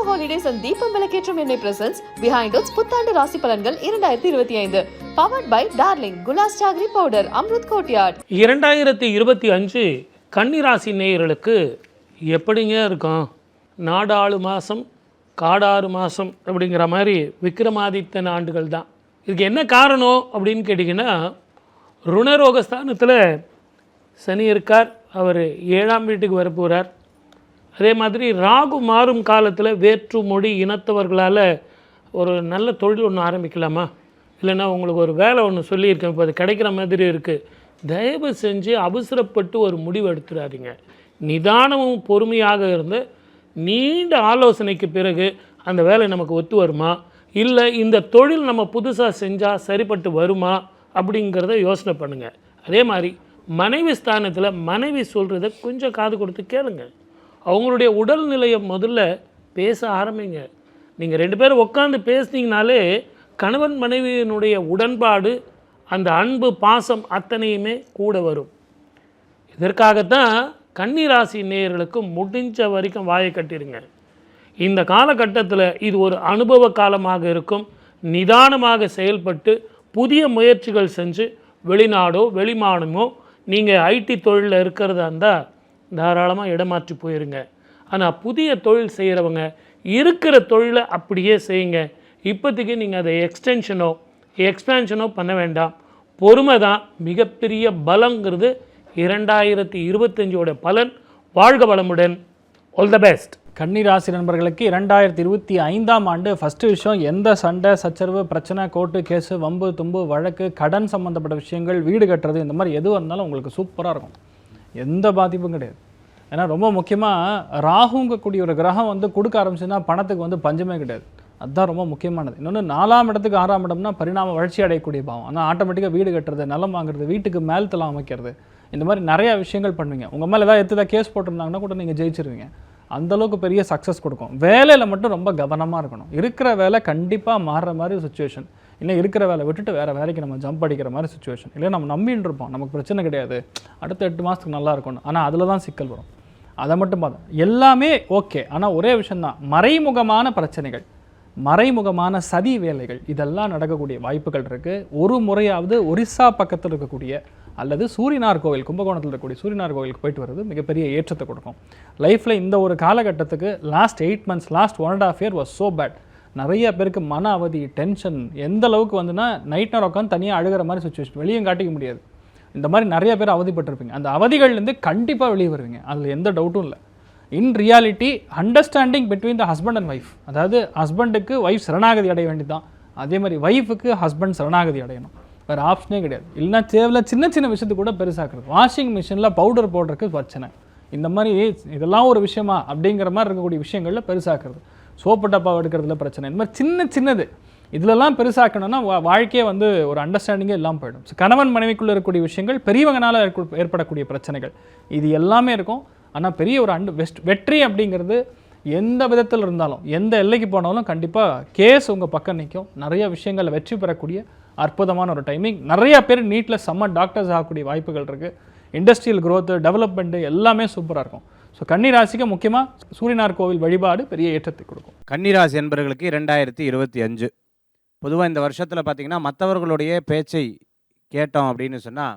Holidays and Deepam Velaketram Ennai presents Behind Us புத்தாண்டு ராசி பலன்கள் 2025 powered by Darling Gulas Chagri Powder Amrut Courtyard. 2025 கன்னிராசி நேயர்களுக்கு எப்படிங்க இருக்கும்? நாடாளு மாதம் காடாறு மாதம் அப்படிங்கிற மாதிரி விக்ரமாதித்தன் ஆண்டுகள் தான். இதுக்கு என்ன காரணம் அப்படின்னு கேட்டிங்கன்னா, ருணரோகஸ்தானத்தில் சனி இருக்கார், அவர் 7ஆம் வீட்டுக்கு வரப்போகிறார். அதே மாதிரி ராகு மாறும் காலத்தில் வேற்று மொழி இனத்தவர்களால் ஒரு நல்ல தொழில் ஒன்று ஆரம்பிக்கலாமா, இல்லைன்னா உங்களுக்கு ஒரு வேலை ஒன்று சொல்லியிருக்கேன், இப்போ அது கிடைக்கிற மாதிரி இருக்குது, தயவு செஞ்சு அவசரப்பட்டு ஒரு முடிவு எடுத்துடாதீங்க. நிதானமும் பொறுமையாக இருந்து நீண்ட ஆலோசனைக்கு பிறகு அந்த வேலை நமக்கு ஒத்து வருமா, இல்லை இந்த தொழில் நம்ம புதுசாக செஞ்சால் சரிப்பட்டு வருமா அப்படிங்கிறத யோசனை பண்ணுங்கள். அதே மாதிரி மனைவி ஸ்தானத்தில் மனைவி சொல்கிறத கொஞ்சம் காது கொடுத்து கேளுங்க. அவங்களுடைய உடல்நிலையை முதல்ல பேச ஆரம்பிங்க. நீங்கள் 2 பேரும் உட்காந்து பேசுனீங்கனாலே கணவன் மனைவியினுடைய உடன்பாடு, அந்த அன்பு பாசம் அத்தனையுமே கூட வரும். இதற்காகத்தான் கன்னிராசி நேயர்களுக்கு முடிஞ்ச வரைக்கும் வாயை கட்டிடுங்க. இந்த காலகட்டத்தில் இது ஒரு அனுபவ காலமாக இருக்கும். நிதானமாக செயல்பட்டு புதிய முயற்சிகள் செஞ்சு வெளிநாடோ வெளிமாநிலமோ நீங்கள் ஐடி தொழிலில் இருக்கிறதா இருந்தால் தாராளமாக இடமாற்றி போயிருங்க. ஆனால் புதிய தொழில் செய்கிறவங்க இருக்கிற தொழிலை அப்படியே செய்யுங்க. இப்போதைக்கு நீங்கள் அதை எக்ஸ்பேன்ஷனோ பண்ண வேண்டாம். பொறுமை தான் மிகப்பெரிய பலங்கிறது 2025 பலன். வாழ்க வளமுடன். All the best. கன்னிராசி நண்பர்களுக்கு 2025ஆம் ஆண்டு ஃபஸ்ட்டு விஷயம், எந்த சண்டை சச்சரவு பிரச்சனை கோர்ட்டு கேஸு வம்பு தும்பு வழக்கு கடன் சம்மந்தப்பட்ட விஷயங்கள் வீடு கட்டுறது இந்த மாதிரி எதுவாக இருந்தாலும் உங்களுக்கு சூப்பராக இருக்கும். எந்த பாதிப்பும் கிடையாது. ஏன்னா ரொம்ப முக்கியமாக ராகுங்கக்கூடிய ஒரு கிரகம் கொடுக்க ஆரம்பிச்சுன்னா பணத்துக்கு பஞ்சமே கிடையாது. அதுதான் ரொம்ப முக்கியமானது. இன்னொன்று 4ஆம் இடத்துக்கு 6ஆம் இடம்னா பரிணாம வளர்ச்சி அடையக்கூடிய பாவம். ஆனால் ஆட்டோமேட்டிக்காக வீடு கட்டுறது, நிலம் வாங்குறது, வீட்டுக்கு மேல்தலாம் அமைக்கிறது, இந்த மாதிரி நிறையா விஷயங்கள் பண்ணுவீங்க. உங்கள் மேலே ஏதாவது கேஸ் போட்டிருந்தாங்கன்னா கூட நீங்கள் ஜெயிச்சிருவீங்க. அந்தளவுக்கு பெரிய சக்ஸஸ் கொடுக்கும். வேலையில் மட்டும் ரொம்ப கவனமாக இருக்கணும். இருக்கிற வேலை கண்டிப்பாக மாறுற மாதிரி சுச்சுவேஷன், இல்லை இருக்கிற வேலை விட்டுட்டு வேறு வேலைக்கு நம்ம ஜம்ப் அடிக்கிற மாதிரி சுச்சுவேஷன், இல்லை நம்ம நம்பின்னு இருப்போம் நமக்கு பிரச்சனை கிடையாது, அடுத்த 8 மாதத்துக்கு நல்லா இருக்கணும். ஆனால் அதில் தான் சிக்கல் வரும். அதை மட்டும் பார்த்தோம், எல்லாமே ஓகே. ஆனால் ஒரே விஷயந்தான், மறைமுகமான பிரச்சனைகள், மறைமுகமான சதி வேலைகள் இதெல்லாம் நடக்கக்கூடிய வாய்ப்புகள் இருக்குது. ஒரு முறையாவது ஒரிசா பக்கத்தில் இருக்கக்கூடிய அல்லது சூரியனார் கோவில், கும்பகோணத்தில் இருக்கக்கூடிய சூரியனார் கோவிலுக்கு போயிட்டு வர்றது மிகப்பெரிய ஏற்றத்தை கொடுக்கும். லைஃப்பில் இந்த ஒரு காலகட்டத்துக்கு last 8 months, last 1.5 year was so bad. நிறைய பேருக்கு மன அவதி, டென்ஷன் எந்த அளவுக்கு நைட் நேரம் உட்காந்து தனியாக அழுகிற மாதிரி சுச்சுவேஷன், வெளியும் காட்டிக்க முடியாது. இந்த மாதிரி நிறைய பேர் அவதிப்பட்டிருப்பீங்க. அந்த அவதிகள்லேருந்து கண்டிப்பாக வெளியே வருவீங்க, அதில் எந்த டவுட்டும் இல்லை. In reality understanding between the husband and wife, அதாவது ஹஸ்பண்டுக்கு ஒய்ஃப் சரணாகதி அடைய வேண்டியதான், அதே மாதிரி ஒய்ஃபுக்கு ஹஸ்பண்ட் சரணாகதி அடையணும். வேறு ஆப்ஷனே கிடையாது. இல்லைனா தேவையில்ல சின்ன சின்ன விஷயத்துக்கு கூட பெருசாக்குறது. வாஷிங் மிஷினில் பவுடர் போடுறதுக்கு பிரச்சனை, இந்த மாதிரி இதெல்லாம் ஒரு விஷயமா அப்படிங்கிற மாதிரி இருக்கக்கூடிய விஷயங்களில் பெருசாக்குறது. சோப்பு டப்பா எடுக்கிறதுல பிரச்சனை, இந்த மாதிரி சின்னது இதிலெல்லாம் பெருசாக்கணும்னா வாழ்க்கையே ஒரு அண்டர்ஸ்டாண்டிங்கே இல்லாமல் போயிடும். ஸோ கணவன் மனைவிக்குள்ளே இருக்கக்கூடிய விஷயங்கள், பெரியவங்களால் ஏற்படக்கூடிய பிரச்சனைகள், இது எல்லாமே இருக்கும். ஆனால் பெரிய ஒரு வெற்றி அப்படிங்கிறது எந்த விதத்தில் இருந்தாலும், எந்த எல்லைக்கு போனாலும் கண்டிப்பாக கேஸ் உங்கள் பக்கம் நிற்கும். நிறைய விஷயங்களில் வெற்றி பெறக்கூடிய அற்புதமான ஒரு டைமிங். நிறைய பேர் நீட்டில் செம்ம டாக்டர்ஸ் ஆகக்கூடிய வாய்ப்புகள் இருக்குது. இண்டஸ்ட்ரியல் க்ரோத்து, டெவலப்மெண்ட்டு எல்லாமே சூப்பராக இருக்கும். ஸோ கன்னிராசிக்கு முக்கியமாக சூரியனார் கோவில் வழிபாடு பெரிய ஏற்றத்தை கொடுக்கும். கன்னிராசி என்பவர்களுக்கு 2025 பொதுவாக இந்த வருஷத்தில் பார்த்திங்கன்னா, மற்றவர்களுடைய பேச்சை கேட்டோம் அப்படின்னு சொன்னால்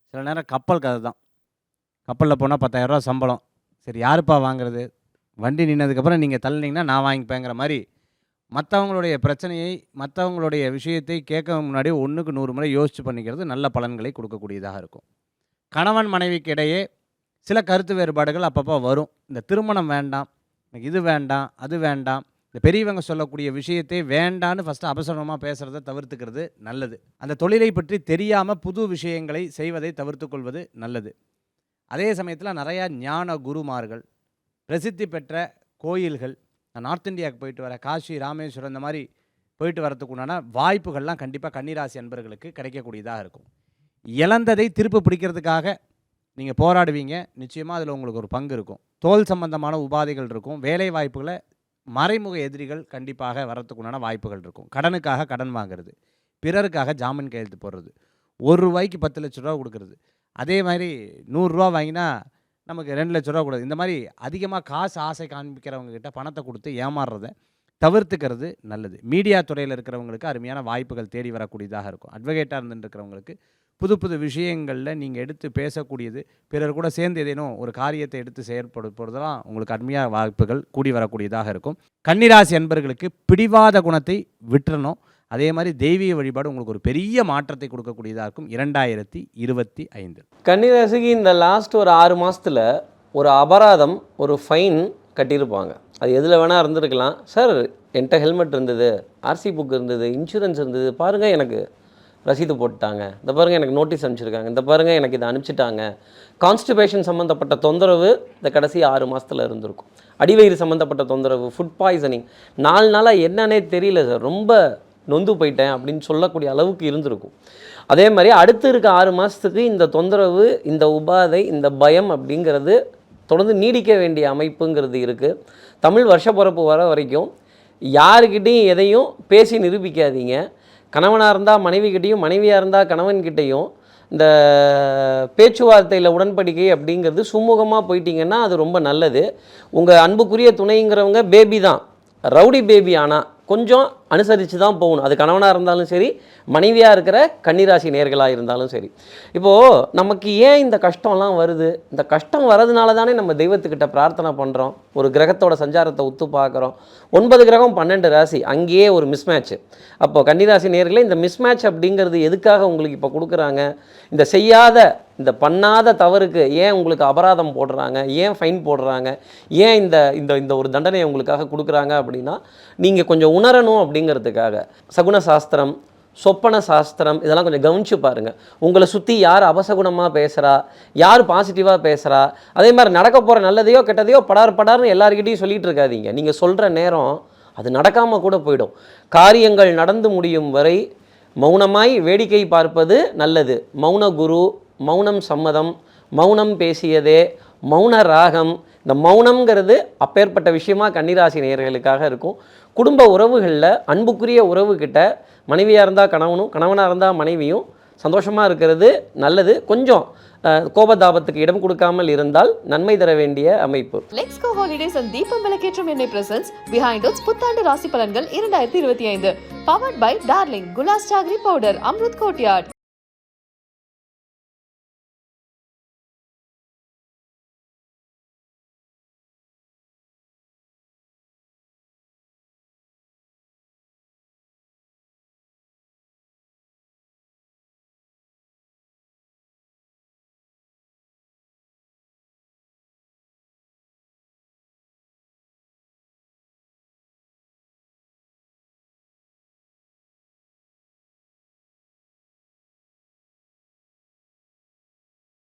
சில நேரம் கப்பல் கதை தான். கப்பலில் போனால் 10,000 ரூபா சம்பளம், சரி யாருப்பா வாங்குறது, வண்டி நின்னதுக்கப்புறம் நீங்கள் தள்ளினீங்கன்னா நான் வாங்கிப்பேங்கிற மாதிரி மற்றவங்களுடைய பிரச்சனையை, மற்றவங்களுடைய விஷயத்தை கேட்க முன்னாடி 1க்கு 100 முறை யோசித்து பண்ணிக்கிறது நல்ல பலன்களை கொடுக்கக்கூடியதாக இருக்கும். கணவன் மனைவிக்கு இடையே சில கருத்து வேறுபாடுகள் அப்பப்போ வரும். இந்த திருமணம் வேண்டாம், எனக்கு இது வேண்டாம், அது வேண்டாம், இந்த பெரியவங்க சொல்லக்கூடிய விஷயத்தை வேண்டான்னு ஃபஸ்ட்டு அவசரமாக பேசுகிறத தவிர்த்துக்கிறது நல்லது. அந்த தொழிலை பற்றி தெரியாமல் புது விஷயங்களை செய்வதை தவிர்த்து கொள்வது நல்லது. அதே சமயத்தில் நிறையா ஞான குருமார்கள், பிரசித்தி பெற்ற கோயில்கள், நான் நார்த் இந்தியாவுக்கு போயிட்டு வர காசி, ராமேஸ்வரம் இந்த மாதிரி போயிட்டு வரத்துக்கு உண்டான வாய்ப்புகள்லாம் கண்டிப்பாக கன்னிராசி அன்பர்களுக்கு கிடைக்கக்கூடியதாக இருக்கும். இழந்ததை திருப்பி பிடிக்கிறதுக்காக நீங்கள் போராடுவீங்க. நிச்சயமாக அதில் உங்களுக்கு ஒரு பங்கு இருக்கும். தோல் சம்பந்தமான உபாதைகள் இருக்கும். வேலை வாய்ப்புகளை மறைமுக எதிரிகள் கண்டிப்பாக வரத்துக்குண்டான வாய்ப்புகள் இருக்கும். கடனுக்காக கடன் வாங்குறது, பிறருக்காக ஜாமீன் கையெழுத்து போடுறது, 1 ரூபாய்க்கு 10 லட்ச ரூபா கொடுக்குறது, அதே மாதிரி 100 ரூபா வாங்கினா நமக்கு 2 லட்ச ரூபா கூடாது. இந்த மாதிரி அதிகமாக காசு ஆசை காண்பிக்கிறவங்க கிட்ட பணத்தை கொடுத்து ஏமாறுறத தவிர்த்துக்கிறது நல்லது. மீடியா துறையில் இருக்கிறவங்களுக்கு அருமையான வாய்ப்புகள் தேடி வரக்கூடியதாக இருக்கும். அட்வொகேட்டாக இருந்துட்டு இருக்கிறவங்களுக்கு புது புது விஷயங்களில் நீங்கள் எடுத்து பேசக்கூடியது, பிறர் கூட சேர்ந்து ஏதேனும் ஒரு காரியத்தை எடுத்து செயற்படுத்துறதெல்லாம் உங்களுக்கு அருமையான வாய்ப்புகள் கூடி வரக்கூடியதாக இருக்கும். கன்னிராசி அன்பர்களுக்கு பிடிவாத குணத்தை விட்டுறணும். அதே மாதிரி தெய்வீக வழிபாடு உங்களுக்கு ஒரு பெரிய மாற்றத்தை கொடுக்கக்கூடியதாக இருக்கும். 2025 கன்னிராசிக்கு இந்த லாஸ்ட் ஒரு 6 மாதத்தில் ஒரு அபராதம், ஒரு ஃபைன் கட்டியிருப்பாங்க. அது எதில் வேணால் இருந்திருக்கலாம். சார் என்கிட்ட ஹெல்மெட் இருந்தது, ஆர்சி புக் இருந்தது, இன்சூரன்ஸ் இருந்தது, பாருங்கள் எனக்கு ரசீது போட்டுட்டாங்க, இந்த பாருங்கள் எனக்கு நோட்டீஸ் அனுப்பிச்சிருக்காங்க, இந்த பாருங்கள் எனக்கு இதை அனுப்பிச்சிட்டாங்க. கான்ஸ்டிபேஷன் சம்மந்தப்பட்ட தொந்தரவு இந்த கடைசி 6 மாதத்தில் இருந்திருக்கும். அடிவயிறு சம்மந்தப்பட்ட தொந்தரவு, ஃபுட் பாய்சனிங், 4 நாளாக என்னன்னே தெரியல சார், ரொம்ப நொந்து போயிட்டேன் அப்படின்னு சொல்லக்கூடிய அளவுக்கு இருந்திருக்கும். அதே மாதிரி அடுத்து இருக்க 6 மாதத்துக்கு இந்த தொந்தரவு, இந்த உபாதை, இந்த பயம் அப்படிங்கிறது தொடர்ந்து நீடிக்க வேண்டிய அமைப்புங்கிறது இருக்குது. தமிழ் வருஷ பிறப்பு வர வரைக்கும் யாருக்கிட்டையும் எதையும் பேசி நிரூபிக்காதீங்க. கணவனாக இருந்தால் மனைவிக்கிட்டையும், மனைவியாக இருந்தால் கணவன்கிட்டையும் இந்த பேச்சுவார்த்தையில் உடன்படிக்கை அப்படிங்கிறது சுமூகமாக போயிட்டீங்கன்னா அது ரொம்ப நல்லது. உங்கள் அன்புக்குரிய துணைங்கிறவங்க பேபி தான், ரவுடி பேபி, ஆனால் கொஞ்சம் அனுசரித்து தான் போகணும். அது கணவனாக இருந்தாலும் சரி, மனைவியாக இருக்கிற கன்னிராசி நேர்களாக இருந்தாலும் சரி. இப்போது நமக்கு ஏன் இந்த கஷ்டம்லாம் வருது? இந்த கஷ்டம் வரதுனால தானே நம்ம தெய்வத்துக்கிட்ட பிரார்த்தனை பண்ணுறோம், ஒரு கிரகத்தோட சஞ்சாரத்தை உத்து பார்க்குறோம். 9 கிரகம் 12 ராசி, அங்கேயே ஒரு மிஸ்மேட்ச். அப்போது கன்னிராசி நேர்களே, இந்த மிஸ்மேட்ச் அப்படிங்கிறது எதுக்காக உங்களுக்கு இப்போ கொடுக்குறாங்க? இந்த செய்யாத, இந்த பண்ணாத தவறுக்கு ஏன் உங்களுக்கு அபராதம் போடுறாங்க, ஏன் ஃபைன் போடுறாங்க, ஏன் இந்த இந்த இந்த ஒரு தண்டனையை உங்களுக்காக கொடுக்குறாங்க அப்படின்னா, நீங்கள் கொஞ்சம் உணரணும் அப்படிங்கிறதுக்காக. சகுன சாஸ்திரம், சொப்பன சாஸ்திரம், இதெல்லாம் கொஞ்சம் கவனிச்சு பாருங்கள். உங்களை சுற்றி யார் அபசகுணமாக பேசுகிறா, யார் பாசிட்டிவாக பேசுகிறா, அதே மாதிரி நடக்க போகிற நல்லதையோ கெட்டதையோ படார்னு எல்லாருக்கிட்டையும் சொல்லிகிட்டு இருக்காதீங்க. நீங்கள் சொல்கிற நேரம் அது நடக்காமல் கூட போயிடும். காரியங்கள் நடந்து முடியும் வரை மௌனமாய் வேடிக்கை பார்ப்பது நல்லது. மௌன குரு, மௌனம் சம்மதம், மௌனம் பேசியதே, மௌன ராகம். இந்த மௌனம்ங்கிறது அப்பேற்பட்ட விஷயமா கன்னிராசி நேயர்களுக்காக இருக்கும். குடும்ப உறவுகளில் அன்புக்குரிய உறவுகிட்ட மனைவியாக இருந்தால் கணவனும், கணவனாக இருந்தால் மனைவியும் சந்தோஷமாக இருக்கிறது நல்லது. கொஞ்சம் கோபதாபத்துக்கு இடம் கொடுக்காமல் இருந்தால் நன்மை தர வேண்டிய அமைப்பு. Let's go holidays and தீபம் விளக்கேற்றும் எண்ணெய் presents behind us புத்தாண்டு ராசி பலன்கள் 2025 powered by Darling, Gulas Chagri Powder, Amrut Courtyard.